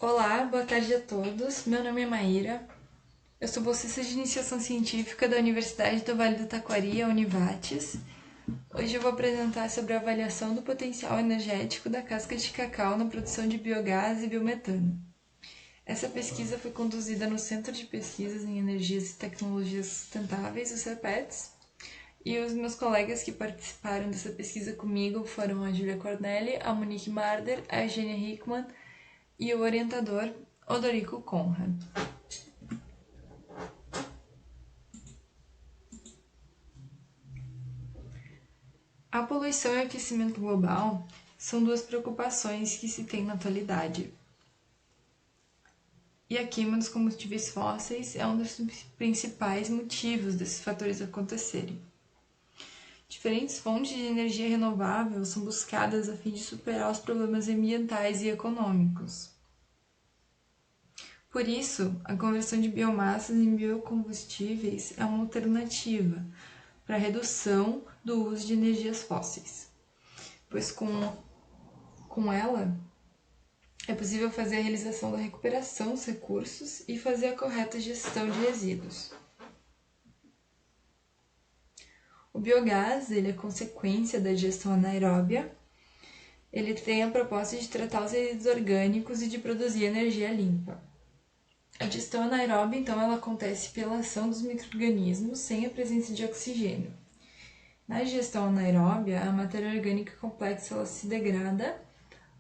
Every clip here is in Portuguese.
Olá, boa tarde a todos. Meu nome é Maíra. Eu sou bolsista de iniciação científica da Universidade do Vale do Taquari, a Univates. Hoje eu vou apresentar sobre a avaliação do potencial energético da casca de cacau na produção de biogás e biometano. Essa pesquisa foi conduzida no Centro de Pesquisas em Energias e Tecnologias Sustentáveis, o CEPETS, e os meus colegas que participaram dessa pesquisa comigo foram a Júlia Cornelli, a Monique Marder, a Eugênia Hickman e o orientador Odorico Conrad. A poluição e o aquecimento global são duas preocupações que se tem na atualidade. E a queima dos combustíveis fósseis é um dos principais motivos desses fatores acontecerem. Diferentes fontes de energia renovável são buscadas a fim de superar os problemas ambientais e econômicos. Por isso, a conversão de biomassas em biocombustíveis é uma alternativa para a redução do uso de energias fósseis, pois com ela é possível fazer a realização da recuperação dos recursos e fazer a correta gestão de resíduos. O biogás ele é consequência da digestão anaeróbia. Ele tem a proposta de tratar os resíduos orgânicos e de produzir energia limpa. A digestão anaeróbia, então, ela acontece pela ação dos micro-organismos sem a presença de oxigênio. Na digestão anaeróbia, a matéria orgânica complexa ela se degrada,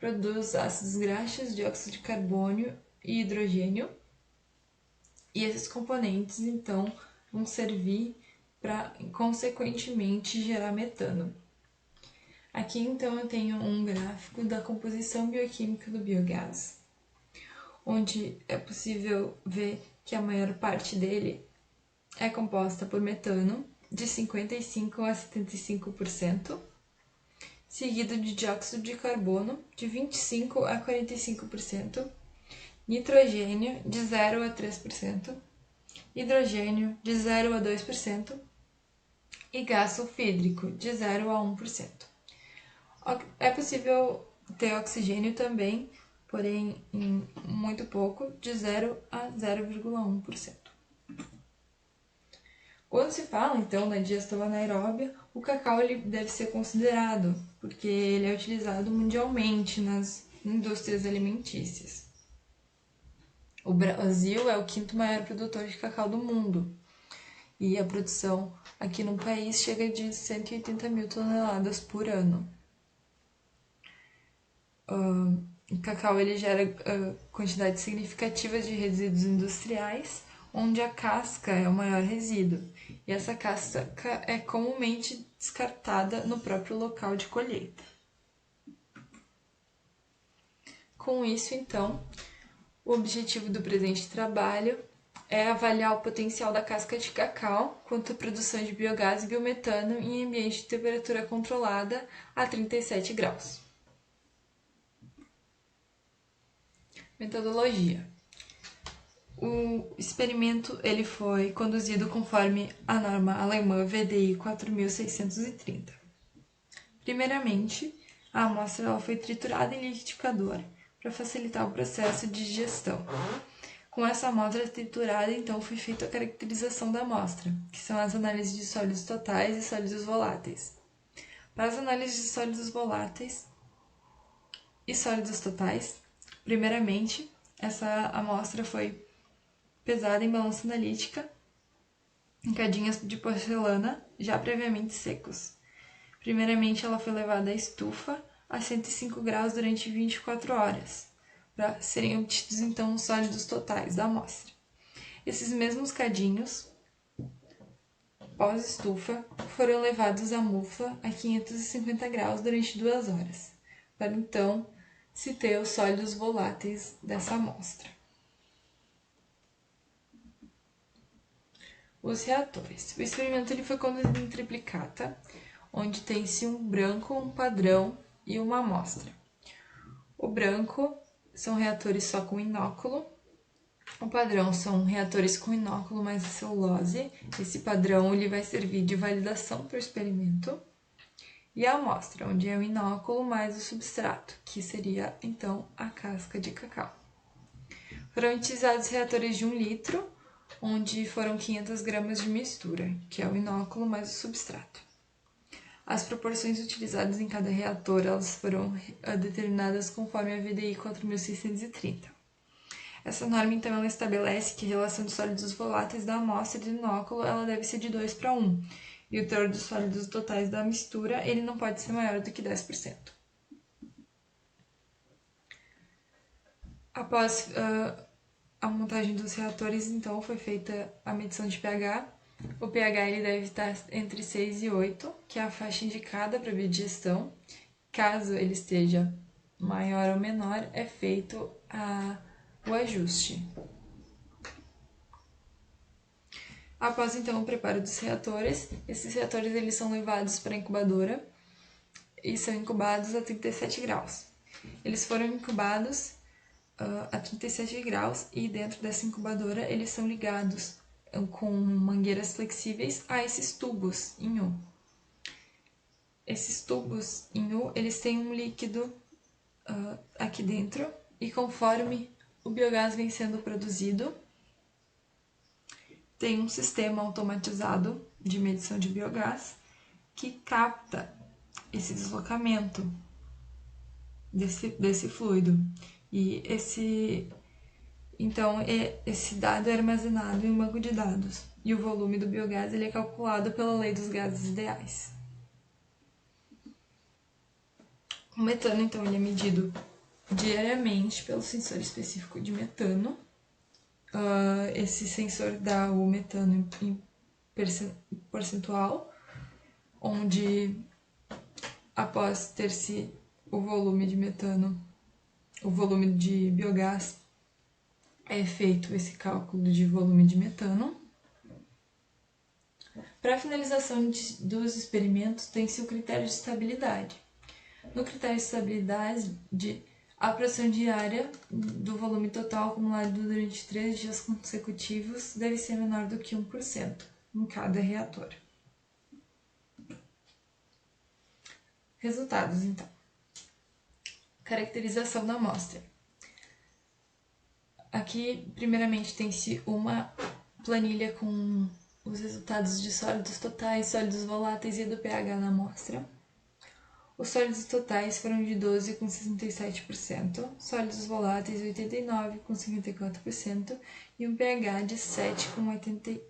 produz ácidos graxos, dióxido de carbono e hidrogênio, e esses componentes, então, vão servir para, consequentemente, gerar metano. Aqui, então, eu tenho um gráfico da composição bioquímica do biogás, onde é possível ver que a maior parte dele é composta por metano, de 55% a 75%, seguido de dióxido de carbono, de 25% a 45%, nitrogênio, de 0% a 3%, hidrogênio, de 0% a 2%, e gás sulfídrico, de 0% a 1%. É possível ter oxigênio também, porém em muito pouco, de 0 a 0,1%. Quando se fala, então, na digestão anaeróbia, o cacau ele deve ser considerado, porque ele é utilizado mundialmente nas indústrias alimentícias. O Brasil é o quinto maior produtor de cacau do mundo, e a produção aqui no país chega de 180 mil toneladas por ano. O cacau ele gera quantidades significativas de resíduos industriais, onde a casca é o maior resíduo, e essa casca é comumente descartada no próprio local de colheita. Com isso, então, o objetivo do presente trabalho é avaliar o potencial da casca de cacau quanto à produção de biogás e biometano em ambiente de temperatura controlada a 37 graus. Metodologia. O experimento ele foi conduzido conforme a norma alemã VDI 4630. Primeiramente, a amostra ela foi triturada em liquidificador para facilitar o processo de digestão. Com essa amostra triturada, então, foi feita a caracterização da amostra, que são as análises de sólidos totais e sólidos voláteis. Para as análises de sólidos voláteis e sólidos totais, primeiramente, essa amostra foi pesada em balança analítica, em cadinhas de porcelana já previamente secos. Primeiramente, ela foi levada à estufa a 105 graus durante 24 horas, para serem obtidos então os sólidos totais da amostra. Esses mesmos cadinhos, pós-estufa, foram levados à mufa a 550 graus durante 2 horas, para então se ter os sólidos voláteis dessa amostra. Os reatores. O experimento ele foi conduzido em triplicata, onde tem-se um branco, um padrão e uma amostra. O branco são reatores só com inóculo. O padrão são reatores com inóculo mais a celulose. Esse padrão ele vai servir de validação para o experimento. E a amostra, onde é o inóculo mais o substrato, que seria então a casca de cacau. Foram utilizados reatores de 1 litro, onde foram 500 gramas de mistura, que é o inóculo mais o substrato. As proporções utilizadas em cada reator elas foram determinadas conforme a VDI 4630. Essa norma, então, ela estabelece que a relação de sólidos voláteis da amostra de inóculo ela deve ser de 2:1, e o teor dos sólidos totais da mistura ele não pode ser maior do que 10%. Após a montagem dos reatores, então, foi feita a medição de pH. O pH ele deve estar entre 6 e 8, que é a faixa indicada para a biodigestão. Caso ele esteja maior ou menor, é feito o ajuste. Após, então, o preparo dos reatores, esses reatores eles são levados para a incubadora e são incubados a 37 graus. Eles foram incubados a 37 graus e dentro dessa incubadora eles são ligados com mangueiras flexíveis a esses tubos em U. Esses tubos em U, eles têm um líquido aqui dentro e conforme o biogás vem sendo produzido, tem um sistema automatizado de medição de biogás que capta esse deslocamento desse fluido. E esse dado é armazenado em um banco de dados. E o volume do biogás ele é calculado pela lei dos gases ideais. O metano, então, ele é medido diariamente pelo sensor específico de metano. Esse sensor dá o metano em percentual, onde após ter-se o volume de metano, o volume de biogás, é feito esse cálculo de volume de metano. Para a finalização dos experimentos, tem-se o critério de estabilidade. No critério de estabilidade, a pressão diária do volume total acumulado durante 3 dias consecutivos deve ser menor do que 1% em cada reator. Resultados, então. Caracterização da amostra. Aqui, primeiramente, tem-se uma planilha com os resultados de sólidos totais, sólidos voláteis e do pH na amostra. Os sólidos totais foram de 12 com 67%, sólidos voláteis 89 com 54% e um pH de 7 com 87%.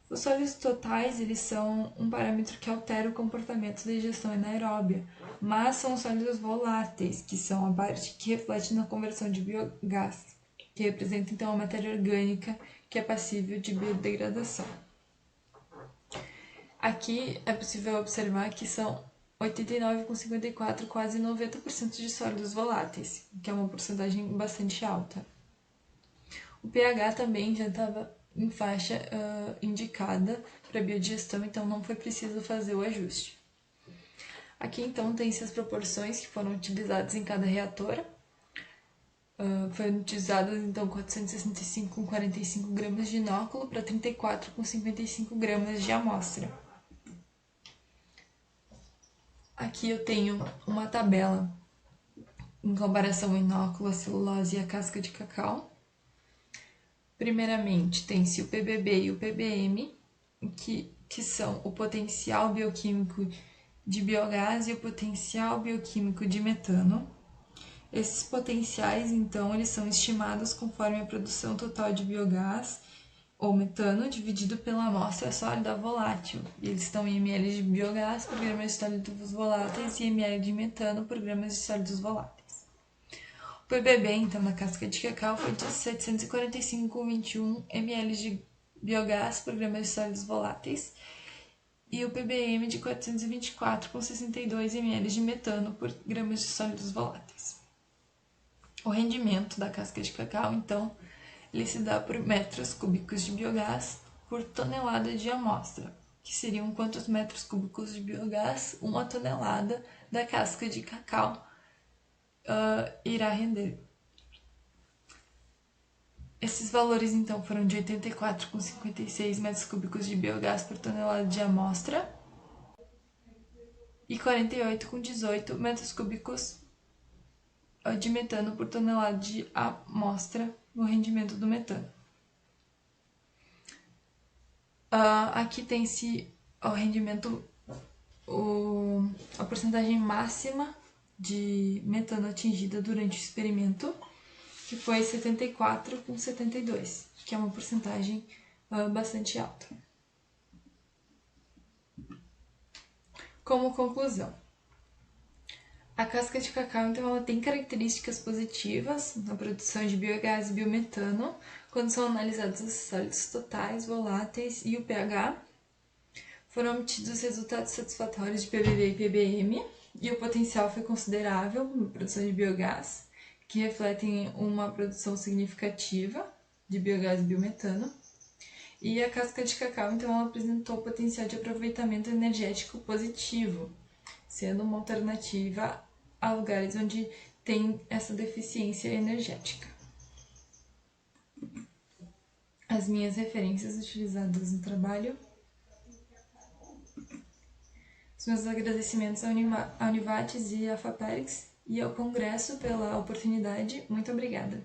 Os sólidos totais eles são um parâmetro que altera o comportamento da digestão anaeróbia, mas são os sólidos voláteis, que são a parte que reflete na conversão de biogás, que representa então a matéria orgânica que é passível de biodegradação. Aqui é possível observar que são 89 com 54, quase 90% de sólidos voláteis, que é uma porcentagem bastante alta. O pH também já estava em faixa indicada para biodigestão, então não foi preciso fazer o ajuste. Aqui então tem-se as proporções que foram utilizadas em cada reator. Foram utilizadas então 465 com 45 gramas de inóculo para 34 com 55 gramas de amostra. Aqui eu tenho uma tabela em comparação ao inóculo, a celulose e a casca de cacau. Primeiramente, tem-se o PBB e o PBM, que são o potencial bioquímico de biogás e o potencial bioquímico de metano. Esses potenciais, então, eles são estimados conforme a produção total de biogás ou metano dividido pela amostra sólida volátil. E eles estão em ml de biogás por gramas de sólidos voláteis e ml de metano por gramas de sólidos voláteis. O PBB, então, na casca de cacau foi de 745,21 ml de biogás por gramas de sólidos voláteis e o PBM de 424,62 ml de metano por gramas de sólidos voláteis. O rendimento da casca de cacau, então, ele se dá por metros cúbicos de biogás por tonelada de amostra, que seriam quantos metros cúbicos de biogás uma tonelada da casca de cacau irá render. Esses valores, então, foram de 84,56 metros cúbicos de biogás por tonelada de amostra e 48,18 metros cúbicos de metano por tonelada de amostra no rendimento do metano. Aqui tem-se o rendimento, a porcentagem máxima de metano atingida durante o experimento, que foi 74 com 72, que é uma porcentagem bastante alta. Como conclusão, a casca de cacau, então, ela tem características positivas na produção de biogás e biometano, quando são analisados os sólidos totais, voláteis e o pH. Foram obtidos resultados satisfatórios de PVB e PBM, e o potencial foi considerável na produção de biogás, que refletem uma produção significativa de biogás e biometano. E a casca de cacau, então, ela apresentou potencial de aproveitamento energético positivo, sendo uma alternativa a lugares onde tem essa deficiência energética. As minhas referências utilizadas no trabalho. Os meus agradecimentos à Univates e à FAPERGS e ao Congresso pela oportunidade. Muito obrigada.